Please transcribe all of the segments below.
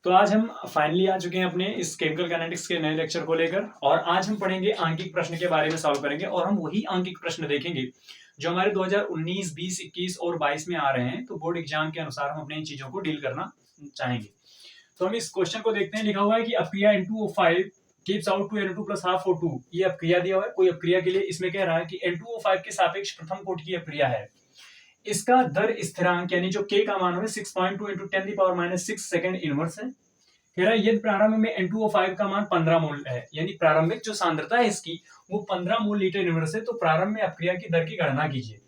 तो आज हम फाइनली आ चुके हैं अपने इस केमिकल काइनेटिक्स के नए लेक्चर को लेकर, और आज हम पढ़ेंगे आंकिक प्रश्न के बारे में सॉल्व करेंगे। और हम वही आंकिक प्रश्न देखेंगे जो हमारे 2019, 20, 21 और 22 में आ रहे हैं। तो बोर्ड एग्जाम के अनुसार हम अपने इन चीजों को डील करना चाहेंगे। तो हम इस क्वेश्चन को देखते हैं। लिखा हुआ है कि अपक्रिया N2O5 gives out to N2 plus half O2। ये अपक्रिया दिया हुआ है कोई अपक्रिया के लिए। इसमें कह रहा है कि N2O5 के सापेक्ष प्रथम कोटि की अपक्रिया है। इसका दर स्थिरांक यानी जो k का मान है 6.2 इंटू 10⁻⁶ सेकंड इनवर्स है। कह रहा है यदि प्रारंभ में N2O5 का मान 15 मोल है, यानी प्रारंभिक जो सांद्रता है इसकी वो 15 मोल लीटर इनवर्स है, तो प्रारंभ में अपक्रिया की दर की गणना कीजिए।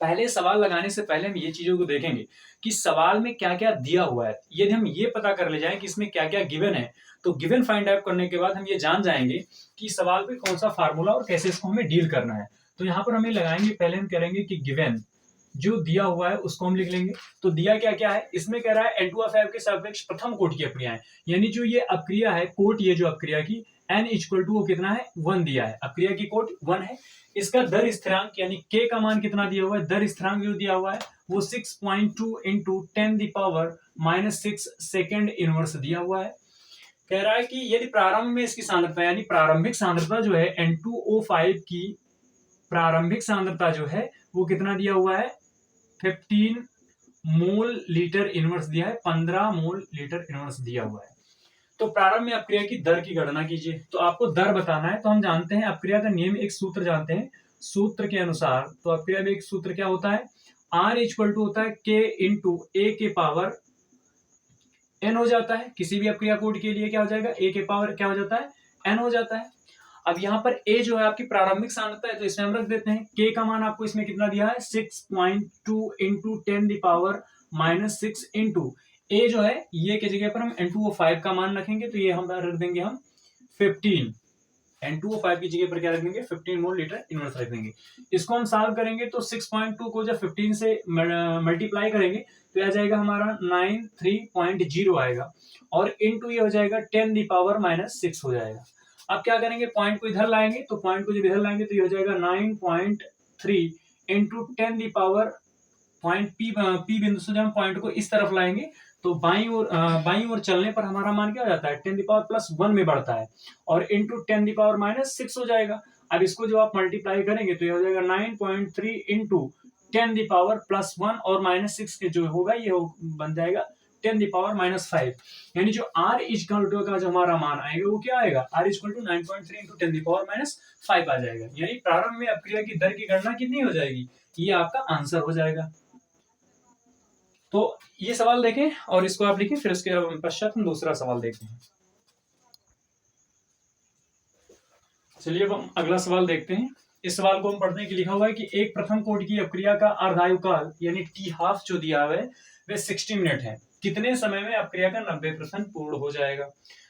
पहले सवाल लगाने से पहले हम ये चीजों को देखेंगे कि सवाल में क्या क्या दिया हुआ है। यदि हम ये पता कर ले जाएं कि इसमें क्या क्या गिवन है, तो गिवन फाइंड आउट करने के बाद हम ये जान जाएंगे कि सवाल पे कौन सा फार्मूला और कैसे इसको हमें डील करना है। तो यहाँ पर हमें लगाएंगे, पहले हम करेंगे कि गिवन जो दिया हुआ है उसको हम लिख लेंगे। तो दिया क्या क्या है, इसमें कह रहा है N2O5 के सापेक्ष प्रथम कोटि की अपक्रिया है, यानी जो ये अपक्रिया है कोट, ये जो अपक्रिया की n इक्वल टू वो कितना है 1 दिया है, अपक्रिया की कोट 1 है। इसका दर स्थिरांक यानी k का मान कितना दिया हुआ है, दर स्थिरांक जो दिया हुआ है वो 6.2 इंटू 10⁻⁻6 सेकेंड इनवर्स दिया हुआ है। कह रहा है कि यदि प्रारंभ में इसकी सांद्रता यानी प्रारंभिक सांद्रता जो है N2O5 की प्रारंभिक सांद्रता जो है वो कितना दिया हुआ है 15 मोल लीटर इनवर्स दिया है, 15 मोल लीटर इनवर्स दिया हुआ है। तो प्रारंभ में अपक्रिया की दर की गणना कीजिए। तो आपको दर बताना है, तो हम जानते हैं अपक्रिया का नियम, एक सूत्र जानते हैं। सूत्र के अनुसार तो अपक्रिया में एक सूत्र क्या होता है, R इक्वल टू होता है K इंटू A के पावर N हो जाता है। किसी भी अपक्रिया कोड के लिए क्या हो जाएगा, A के पावर क्या हो जाता है, N हो जाता है। अब यहाँ पर A जो है आपकी प्रारंभिक सांद्रता है, तो इसमें हम रख देते हैं K का मान आपको इसमें कितना दिया है 6.2 इंटू 10⁻⁻6 इंटू A जो है ये की जगह पर हम N2O5 का मान रखेंगे, तो ये हम रख देंगे हम 15। N2O5 की जगह पर क्या रख देंगे 15 मोल लीटर इनवर्स रख देंगे। इसको हम सॉल्व करेंगे तो 6.2 को जब 15 से मल्टीप्लाई करेंगे तो आ जाएगा हमारा 93.0 आएगा, और इनटू ये हो जाएगा 10⁻⁻6 हो जाएगा। अब क्या करेंगे, पॉइंट को इधर लाएंगे, तो पॉइंट को जब इधर लाएंगे तो ये हो जाएगा 9.3 इंटू 10 पॉइंट पी बिंदु से जब हम पॉइंट को इस तरफ लाएंगे तो बाईं ओर चलने पर हमारा मान क्या हो जाता है 10⁻+1 में बढ़ता है, और इंटू 10⁻⁻6 हो जाएगा। अब इसको जब आप मल्टीप्लाई करेंगे तो ये हो जाएगा 9.3 इंटू 10⁻+1 और -6 के जो होगा ये बन जाएगा 10⁻⁻5, यानी जो R इक्वल टू का जो हमारा मान आएगा वो क्या आएगा, R इक्वल टू 9.3 इंटू 10⁻⁻5 आ जाएगा। यानी प्रारंभ में अपक्रिया की दर की गणना कितनी हो जाएगी, ये आपका आंसर हो जाएगा। तो ये सवाल देखें और इसको आप लिखें, फिर उसके पश्चात हम दूसरा सवाल देखते हैं। चलिए अब हम अगला सवाल देखते हैं। इस सवाल को हम पढ़ते हैं कि लिखा हुआ है कि एक प्रथम कोटि की अपक्रिया का अर्धायुकाल यानी टी हाफ जो दिया हुआ है वह 60 मिनट है। कितने समय में अपक्रिया का 90% पूर्ण हो जाएगा।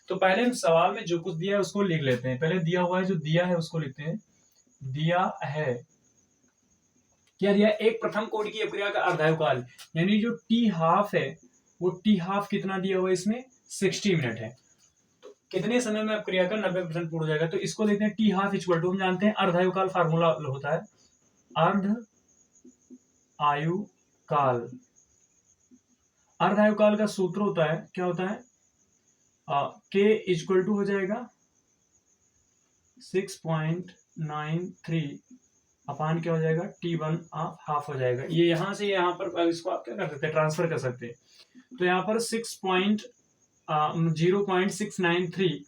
तो पहले हम सवाल में जो कुछ दिया है उसको लिख लेते हैं। पहले दिया हुआ है, जो दिया है उसको लिखते हैं। दिया है क्या दिया, एक प्रथम कोटि की अपक्रिया का अर्धायुकाल यानी जो टी हाफ है वो टी हाफ कितना दिया हुआ है इसमें 60 मिनट है। तो कितने समय में अपक्रिया का 90% पूर्ण हो जाएगा, तो इसको लेते हैं टी हाफ इक्वल टू, हम जानते हैं अर्धायुकाल फार्मूला होता है अर्ध आयुकाल। अर्धायुकाल का सूत्र होता है, क्या होता है, K इक्वल टू हो जाएगा 6.93 अपान क्या हो जाएगा T1 हाफ हो जाएगा। ये यहां से यहाँ पर इसको आप क्या कर सकते हैं, ट्रांसफर कर सकते हैं। तो यहाँ पर 0.693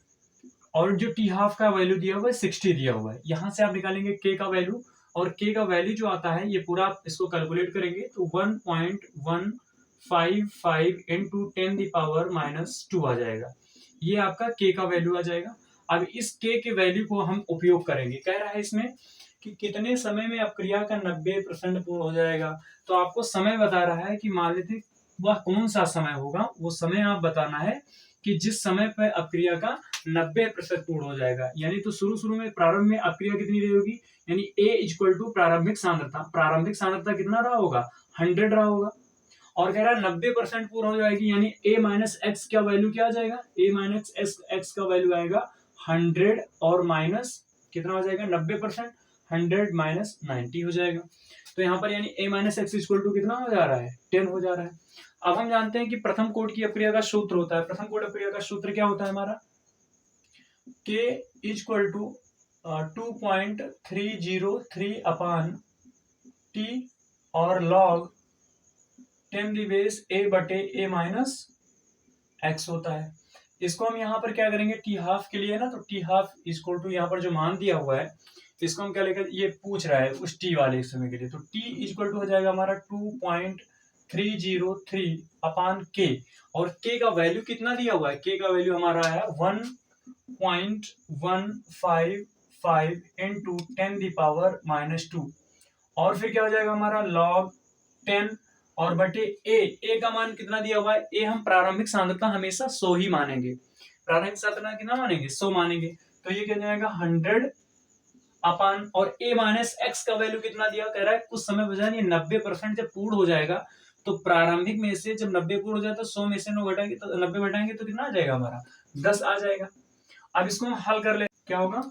और जो टी हाफ का वैल्यू दिया हुआ है 60 दिया हुआ है। यहां से आप निकालेंगे K का वैल्यू, और K का वैल्यू जो आता है ये पूरा इसको कैलकुलेट करेंगे तो 1.155 इंटू 10⁻⁻2 आ जाएगा। ये आपका K का वैल्यू आ जाएगा। अब इस K के वैल्यू को हम उपयोग करेंगे। कह रहा है इसमें कि कितने समय में अपक्रिया का 90% पूर्ण हो जाएगा। तो आपको समय बता रहा है कि मान लेते वह कौन सा समय होगा, वो समय आप बताना है कि जिस समय पर अपक्रिया का 90% पूर्ण हो जाएगा। यानी तो शुरू में प्रारंभ में अपक्रिया कितनी रही होगी, यानी A इक्वल टू प्रारंभिक सांद्रता कितना रहा होगा 100 रहा होगा, और कह रहा है 90% पूर्ण हो जाएगी, यानी A माइनस एक्स का वैल्यू क्या आ जाएगा, A माइनस एक्स का वैल्यू आएगा 100 और माइनस कितना हो जाएगा 90%, 100 माइनस 90 हो जाएगा। तो यहाँ पर यानी a minus x equal to कितना हो जा रहा है 10 हो जा रहा है। अब हम जानते हैं कि प्रथम कोटि की अपक्रिया का सूत्र होता है, प्रथम कोटि अपक्रिया का सूत्र क्या होता है हमारा, K equal to 2.303 upon t और log 10⁻a/a - x होता है। इसको हम यहाँ पर क्या करेंगे, टी हाफ के लिए ना, तो टी हाफ इक्वल टू यहाँ पर जो मान दिया हुआ है इसको हम क्या लेकर, ये पूछ रहा है उस टी वाले समय के लिए, तो टी इक्वल टू हो जाएगा हमारा 2.303 अपान के, और के का वैल्यू कितना दिया हुआ है, के का वैल्यू हमारा है 1.155 इंटू 10⁻², और फिर क्या हो जाएगा हमारा log 10 और बटे ए का मान कितना दिया हुआ है, ए हम प्रारंभिक सांद्रता हमेशा 100 ही मानेंगे, प्रारंभिक सांद्रता कितना मानेंगे, 100 मानेंगे, तो ये क्या जाएगा 100 अपान, और ए माइनस एक्स का वैल्यू कितना दिया, कह रहा है कुछ समय बजाय 90% जब पूर्ण हो जाएगा, तो प्रारंभिक में से जब 90 पूर्ण हो जाए तो 100 में से 9 घटाएंगे तो 90 घटाएंगे तो कितना आ जाएगा हमारा 10 आ जाएगा। अब इसको हम हल कर ले, क्या होगा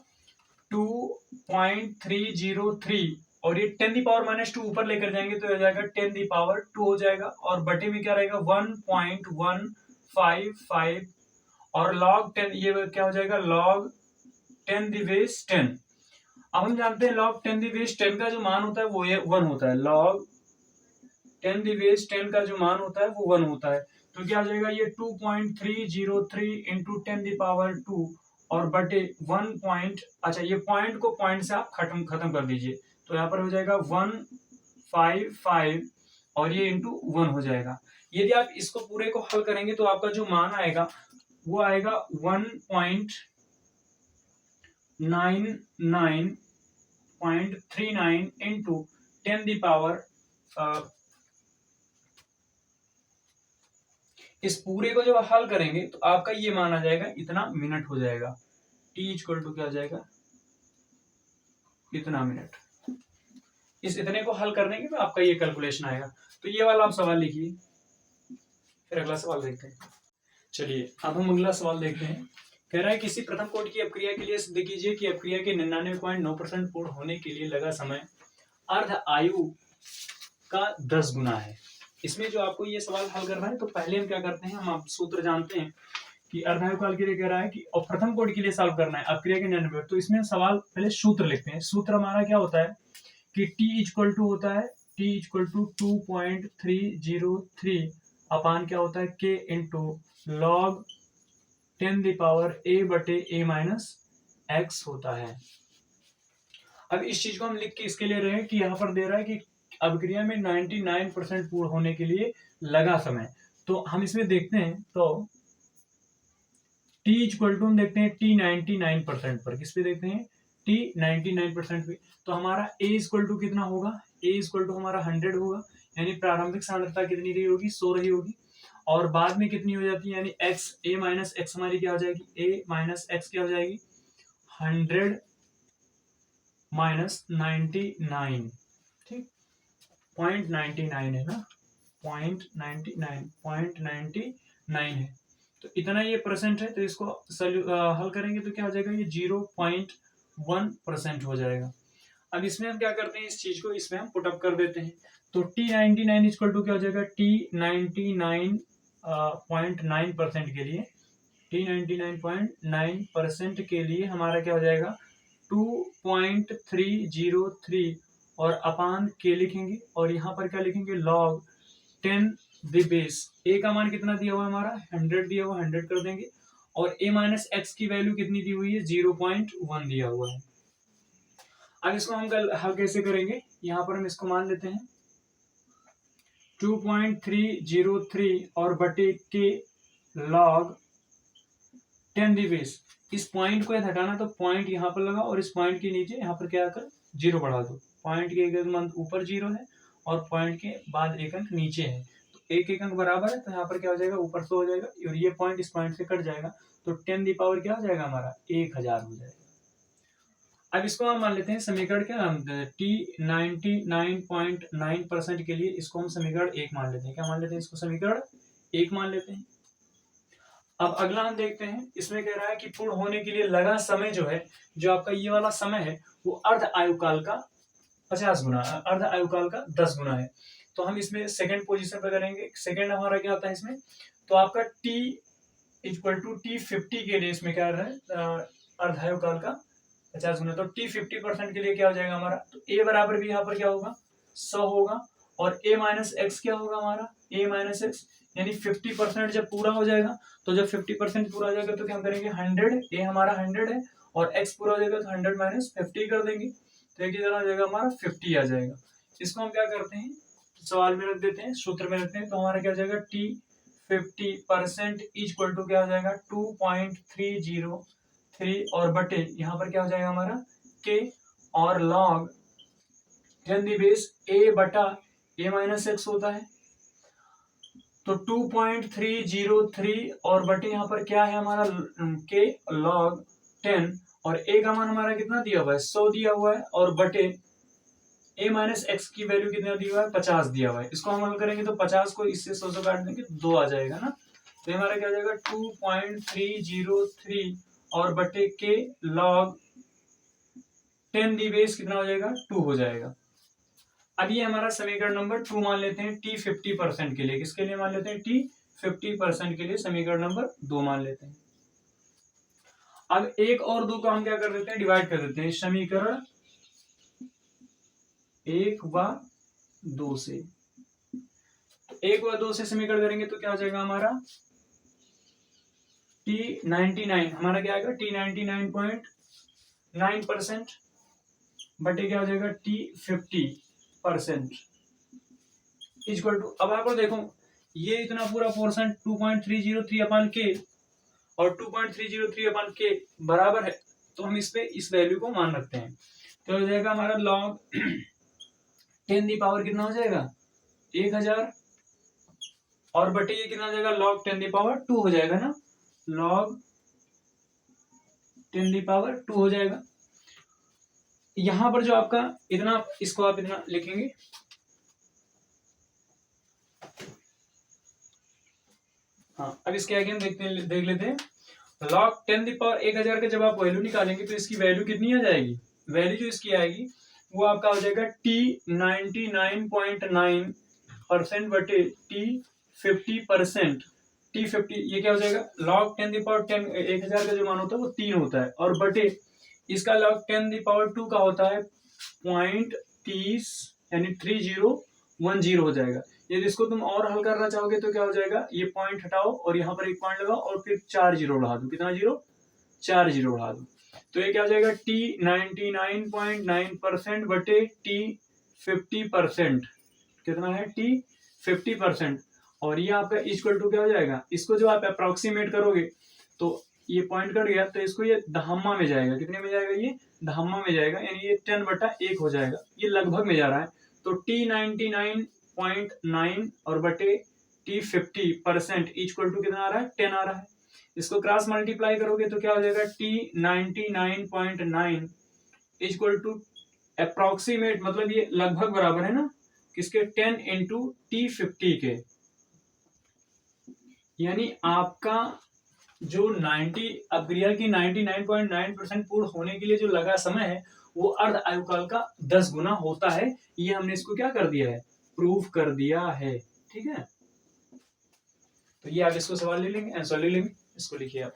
2.303 और ये 10⁻² ऊपर लेकर जाएंगे तो हो जाएगा 10⁻² हो जाएगा, और बटे में क्या रहेगा 1.155 और log 10, ये क्या हो जाएगा log 10⁻10। अब हम जानते हैं log 10⁻10 का जो मान होता है वो 1 होता है, log 10⁻10 का जो मान होता है वो 1 होता है, तो क्या हो जाएगा ये 2.303 इंटू 10⁻², और बटे 1 अच्छा ये पॉइंट को पॉइंट से आप खत्म कर दीजिए, तो यहाँ पर हो जाएगा 155 और ये इंटू 1 हो जाएगा। यदि आप इसको पूरे को हल करेंगे तो आपका जो मान आएगा वो आएगा 1.9939 इंटू 10⁻, इस पूरे को जब हल करेंगे तो आपका ये मान आ जाएगा इतना मिनट हो जाएगा, टी इक्वल टू क्या हो जाएगा इतना मिनट। इस इतने को हल करने के बाद आपका ये कैलकुलेशन आएगा, तो ये वाला आप सवाल लिखिए, फिर अगला सवाल देखते हैं। चलिए अब हम अगला सवाल देखते हैं। कह रहा है किसी प्रथम कोटि की अपक्रिया के लिए सिद्ध कीजिए कि अपक्रिया के 99.9% पूर्ण होने के लिए लगा समय अर्ध आयु का 10 गुना है। इसमें जो आपको ये सवाल हल करना है तो पहले हम क्या करते हैं, हम आप सूत्र जानते हैं कि अर्धायु काल के लिए कह रहा है कि और प्रथम कोटि के लिए सॉल्व करना है अपक्रिया के 99, तो इसमें सवाल पहले सूत्र लिखते हैं। सूत्र हमारा क्या होता है कि T इक्वल टू होता है, T इक्वल टू 2.303 अपान क्या होता है K into log 10⁻a/a - x होता है। अब इस चीज को हम लिख के इसके लिए रहे हैं कि यहाँ पर दे रहा है कि अपक्रिया में 99% पूर्ण होने के लिए लगा समय, तो हम इसमें देखते हैं तो T इक्वल टू हम देखते हैं T 99% पर, किस पे देखते हैं T 99% पे, तो हमारा A इक्वल टू कितना होगा, A इक्वल टू हमारा 100 होगा, यानी प्रारंभिक सांद्रता कितनी रही होगी 100 रही होगी, और बाद में कितनी हो जाती है, यानी x a माइनस एक्स हमारी क्या हो जाएगी, a माइनस एक्स क्या हो जाएगी 100 माइनस 99, ठीक 0.99 है ना, 0.99 है, तो इतना ये परसेंट है, तो इसको हल करेंगे तो क्या हो जाएगा ये 0.1% हो जाएगा। अब इसमें हम क्या करते हैं, इस चीज को इसमें हम पुटअप कर देते हैं, तो T99 इक्वल टू क्या हो जाएगा T99.9% के लिए, T99.9% के लिए हमारा क्या हो जाएगा 2.303 और अपान के लिखेंगे, और यहाँ पर क्या लिखेंगे log 10 द बेस, a का मान कितना दिया हुआ है हमारा 100 दिया हुआ, 100 कर देंगे, और a माइनस एक्स की वैल्यू कितनी दी हुई है 0.1 दिया हुआ है। अब इसको हम हल कैसे करेंगे, यहाँ पर हम इसको मान लेते हैं 2.303 और बटे के log 10 द बेस, इस पॉइंट को हटाना तो पॉइंट यहाँ पर लगा और इस पॉइंट के नीचे यहाँ पर क्या कर 0 बढ़ा दो, पॉइंट के एक अंक ऊपर 0 है और पॉइंट के बाद एक अंक नीचे है, तो एक अंक बराबर है, तो यहाँ पर क्या हो जाएगा ऊपर 100 हो जाएगा और ये पॉइंट इस पॉइंट से कट जाएगा, तो 10 दी पावर क्या हो जाएगा हमारा 1000 हो जाएगा। अब इसको हम मान लेते हैं समीकरण क्या T99.9% के लिए इसको हम समीकरण 1 मान लेते हैं, क्या मान लेते हैं इसको समीकरण 1 मान लेते हैं। अब अगला हम देखते हैं, इसमें कह रहा है कि पूर्ण होने के लिए लगा समय जो है, जो आपका ये वाला समय है वो अर्ध आयुकाल का 50 गुना, अर्ध आयुकाल का 10 गुना है, तो हम इसमें सेकंड पोजीशन पे करेंगे। सेकंड हमारा क्या होता है इसमें, तो आपका t इक्वल टू T50 के लिए इसमें क्या रहा है, अर्धायु काल का 50 गुना, तो T50% के लिए क्या हो जाएगा हमारा, तो a बराबर भी यहाँ पर क्या होगा 100 होगा, और a माइनस एक्स क्या होगा हमारा, a माइनस एक्स, यानी 50% जब पूरा हो जाएगा, तो जब 50% पूरा हो जाएगा तो क्या हम करेंगे 100, a हमारा 100 है और x पूरा हो जाएगा तो 100 माइनस 50 कर देंगे, तो एक कितना आ जाएगा हमारा 50 आ जाएगा। इसको हम क्या करते हैं, सवाल में रख देते हैं, सूत्र में रखते हैं, तो हमारा क्या हो जाएगा T50% इक्वल टू क्या हो जाएगा 2.303 और बटे यहाँ पर क्या हो जाएगा हमारा k और log 10 दी बेस a बटा a माइनस एक्स होता है, तो 2.303 और बटे यहाँ पर क्या है हमारा k log 10 और a का मान हमारा कितना दिया हुआ है 100 दिया हुआ है, और बटे a माइनस एक्स की वैल्यू कितना दिया हुआ है 50 दिया हुआ है। इसको हम हल करेंगे तो 50 को इससे 100 से काट देंगे 2 आ जाएगा ना, तो हमारा क्या हो जाएगा 2.303 और बटे के log 10 दी बेस कितना हो जाएगा 2 हो जाएगा। अब ये हमारा समीकरण नंबर 2 मान लेते हैं T50% के लिए, किसके लिए मान लेते हैं T50% के लिए समीकरण नंबर 2 मान लेते हैं। अब 1 और 2 को हम क्या कर देते हैं, डिवाइड कर देते हैं समीकरण 1 व 2 से, तो 1 व 2 से समीकरण करेंगे तो क्या हो जाएगा हमारा T99, हमारा क्या आएगा T99.9% बटे क्या हो जाएगा T50% इक्वल टू, अब आपको देखो ये इतना पूरा पोर्शन 2.303 अपन के और 2.303 अपन के बराबर है, तो हम इस पे इस वैल्यू को मान रखते हैं, तो हो जाएगा हमारा log 10 दी पावर कितना हो जाएगा 1000 और बटे ये कितना हो जाएगा log 10 दी पावर 2 हो जाएगा ना, log 10 दी पावर 2 हो जाएगा। यहां पर जो आपका इतना, इसको आप इतना लिखेंगे, हाँ अब इसके आगे हम देख लेते हैं log 10 दी पावर 1000 का जब आप वैल्यू निकालेंगे तो इसकी वैल्यू कितनी आ जाएगी, वैल्यू जो इसकी आएगी वो आपका हो जाएगा T99.9% बटे T50%, T50 ये क्या हो जाएगा log 10 दी पावर 10 1000 का जो मान होता है वो 3 होता है, और बटे इसका log 10 दी पावर 2 का होता है 0.30 यानी 3010 हो जाएगा। यदि इसको तुम और हल करना चाहोगे तो क्या हो जाएगा, ये पॉइंट हटाओ और यहाँ पर एक पॉइंट लगाओ और फिर 4 जीरो बढ़ा दो, कितना जीरो 4 जीरो बढ़ा दो, तो ये क्या हो जाएगा T99.9% बटे T50%, कितना है T50%, और ये आपका इक्वल टू क्या हो जाएगा, इसको जो आप अप्रोक्सीमेट करोगे तो ये पॉइंट कट गया तो इसको ये दहम्मा में जाएगा, कितने में जाएगा ये दहम्मा में जाएगा, यानी ये 10/1 हो जाएगा, ये लगभग में जा रहा है, तो T99.9 और बटे T50% इक्वल टू कितना आ रहा है 10 आ रहा है। इसको क्रॉस मल्टीप्लाई करोगे तो क्या हो जाएगा T99.9 इक्वल टू अप्रोक्सीमेट, मतलब ये लगभग बराबर है ना किसके 10 इंटू T50 के, यानी आपका जो 90 अभिक्रिया की 99.9% पूर्ण होने के लिए जो लगा समय है वो अर्ध आयुकाल का 10 गुना होता है। ये हमने इसको क्या कर दिया है, प्रूफ कर दिया है, ठीक है। तो ये आप इसको सवाल ले लेंगे, आंसर ले लेंगे, इसको लिखिए आप।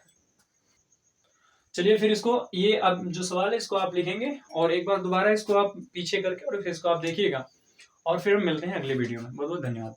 चलिए फिर इसको, ये अब जो सवाल है इसको आप लिखेंगे और एक बार दोबारा इसको आप पीछे करके और फिर इसको आप देखिएगा, और फिर हम मिलते हैं अगले वीडियो में। बहुत बहुत धन्यवाद।